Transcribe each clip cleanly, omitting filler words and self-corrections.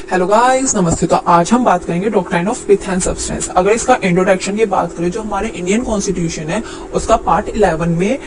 Hello guys, नमस्ते। तो आज हम बात करेंगे doctrine of pith and substance. अगर इसका इंट्रोडक्शन की बात करें, जो हमारे इंडियन कॉन्स्टिट्यूशन है उसका पार्ट 11 में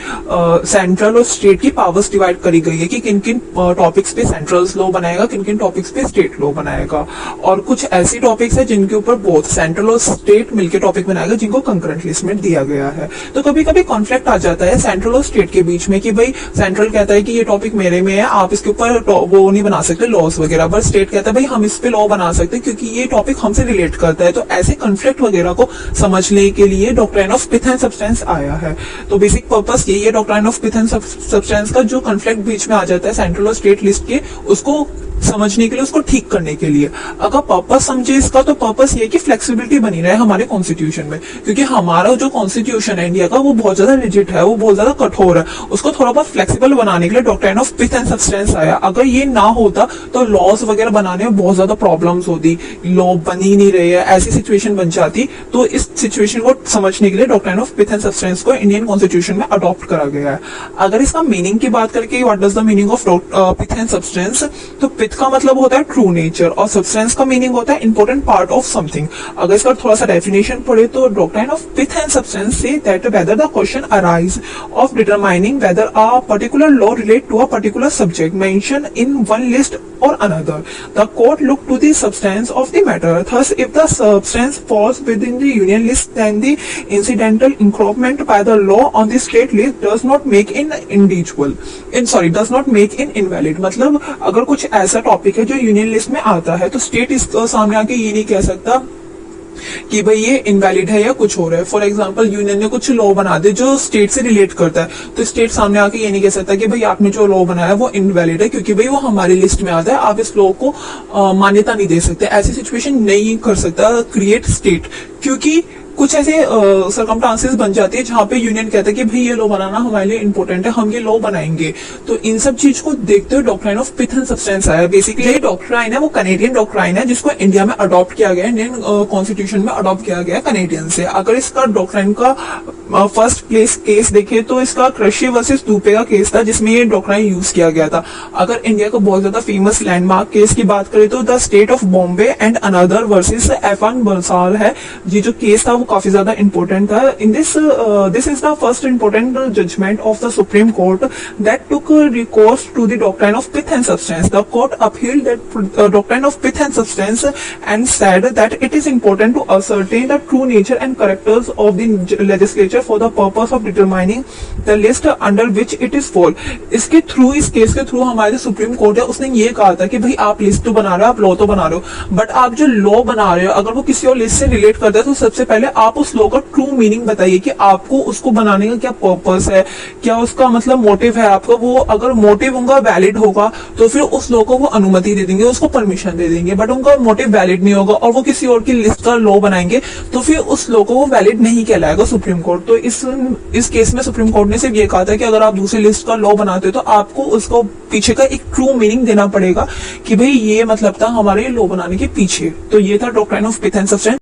सेंट्रल और स्टेट की पावर्स डिवाइड करी गई है कि किन किन टॉपिक्स पे सेंट्रल लॉ बनाएगा, किन किन टॉपिक्स पे स्टेट लॉ बनाएगा। और कुछ ऐसी टॉपिक्स है जिनके ऊपर बोथ सेंट्रल और स्टेट मिलकर टॉपिक बनाएगा, जिनको कंकरेंट लिस्ट में दिया गया है। तो कभी कभी कॉन्फ्लिक्ट आ जाता है सेंट्रल और स्टेट के बीच में कि भाई सेंट्रल कहता है कि ये टॉपिक मेरे में है, आप इसके ऊपर वो नहीं बना सकते लॉस वगैरह, पर स्टेट कहता है भाई हम इस पे लॉ बना सकते हैं क्योंकि ये टॉपिक हमसे रिलेट करता है। तो ऐसे कॉन्फ्लिक्ट वगैरह को समझने के लिए doctrine of pith and substance आया है। तो बेसिक पर्पस यही है doctrine of pith and substance का, जो कॉन्फ्लिक्ट बीच में आ जाता है सेंट्रल और स्टेट लिस्ट के, उसको समझने के लिए, उसको ठीक करने के लिए। अगर पर्पस समझे इसका, तो पर्पस ये कि फ्लेक्सिबिलिटी बनी रहे हमारे कॉन्स्टिट्यूशन में, क्योंकि हमारा जो कॉन्स्टिट्यूशन है इंडिया का वो बहुत ज्यादा रिजिड है, वो बहुत ज्यादा कठोर है। उसको थोड़ा बहुत फ्लेक्सिबल बनाने के लिए doctrine of pith and substance आया। अगर ये ना होता तो लॉज वगैरह बनाने में बहुत ज्यादा प्रॉब्लम्स होती, लॉ बन ही नहीं रही है, ऐसी सिचुएशन बन जाती। तो इस सिचुएशन को समझने के लिए doctrine of pith and substance को इंडियन कॉन्स्टिट्यूशन में अडॉप्ट करा गया है। अगर इसका मीनिंग की बात करके, what does the meaning of pith and substance, तो पिथ का मतलब होता है ट्रू नेचर और सब्सटेंस का मीनिंग होता है इंपॉर्टेंट पार्ट ऑफ समथिंग। अगर इसका थोड़ा सा डेफिनेशन पढ़े तो doctrine of pith and substance से that whether the question arise of determining whether a particular law relate to a particular subject mention in one list or another, the court look to the substance of the matter. Thus, if the substance falls within the union list, then the incidental encroachment by the law on the state list does not make in invalid. मतलब अगर कुछ ऐसा topic है जो union list में आता है, तो स्टेट इसको सामने आके ये नहीं कह सकता कि भाई ये इनवैलिड है या कुछ हो रहा है। फॉर एग्जांपल, यूनियन ने कुछ लॉ बना दे जो स्टेट से रिलेट करता है, तो स्टेट सामने आके ये नहीं कह सकता कि भाई आपने जो लॉ बनाया वो इनवैलिड है क्योंकि भाई वो हमारी लिस्ट में आता है, आप इस लॉ को मान्यता नहीं दे सकते। ऐसी सिचुएशन नहीं कर सकता क्रिएट स्टेट, क्योंकि कुछ ऐसे सर्कमस्टांसेस बन जाती है जहां पे यूनियन कहता है कि भाई ये लॉ बनाना हमारे लिए इंपॉर्टेंट है, हम ये लॉ बनाएंगे। तो इन सब चीज को देखते हुए doctrine of pith and substance आया। बेसिकली ये डॉक्ट्राइन है वो कनेडियन डॉक्ट्राइन है, जिसको इंडिया में अडॉप्ट किया गया, इंडियन कॉन्स्टिट्यूशन में अडॉप्ट किया गया कनेडियन से। अगर इसका डॉक्ट्राइन का फर्स्ट प्लेस केस देखे तो इसका कृषि वर्सेस दुबे का केस था, जिसमें ये डॉक्ट्राइन यूज किया गया था। अगर इंडिया का बहुत ज्यादा फेमस लैंडमार्क केस की बात करें तो the state of Bombay and another versus एफएन बरसाल है। ये जो केस था वो काफी ज्यादा इंपॉर्टेंट था। In this is the first important judgment of the Supreme Court that took recourse to the doctrine of pith and substance. The court upheld that doctrine of pith and substance and said that it is important to ascertain the true nature and characters of the legislature for the purpose of determining the list under which it is fall. इसके through, इस case के through हमारे supreme court है उसने ये कहा था कि भाई आप लिस्ट तो बना रहे हो, आप लॉ तो बना रहे हो, बट आप जो लॉ बना रहे हो अगर वो किसी और लिस्ट से रिलेट करता है तो सबसे पहले आप उस लॉ का ट्रू मीनिंग बताइए कि आपको उसको बनाने का क्या पर्पस है, क्या उसका मतलब मोटिव है आपका। वो अगर मोटिव उनका वैलिड होगा तो फिर उस लॉ को वो अनुमति दे देंगे, उसको परमिशन दे देंगे। बट उनका मोटिव वैलिड नहीं होगा और वो किसी और की लिस्ट का लॉ बनाएंगे तो फिर उस लॉ को वो वैलिड नहीं कहलाएगा सुप्रीम कोर्ट। तो इस केस में सुप्रीम कोर्ट ने सिर्फ ये कहा था कि अगर आप दूसरी लिस्ट का लॉ बनाते हो तो आपको उसको पीछे का एक ट्रू मीनिंग देना पड़ेगा कि भाई ये मतलब था हमारे लॉ बनाने के पीछे। तो ये था doctrine of pith and substance.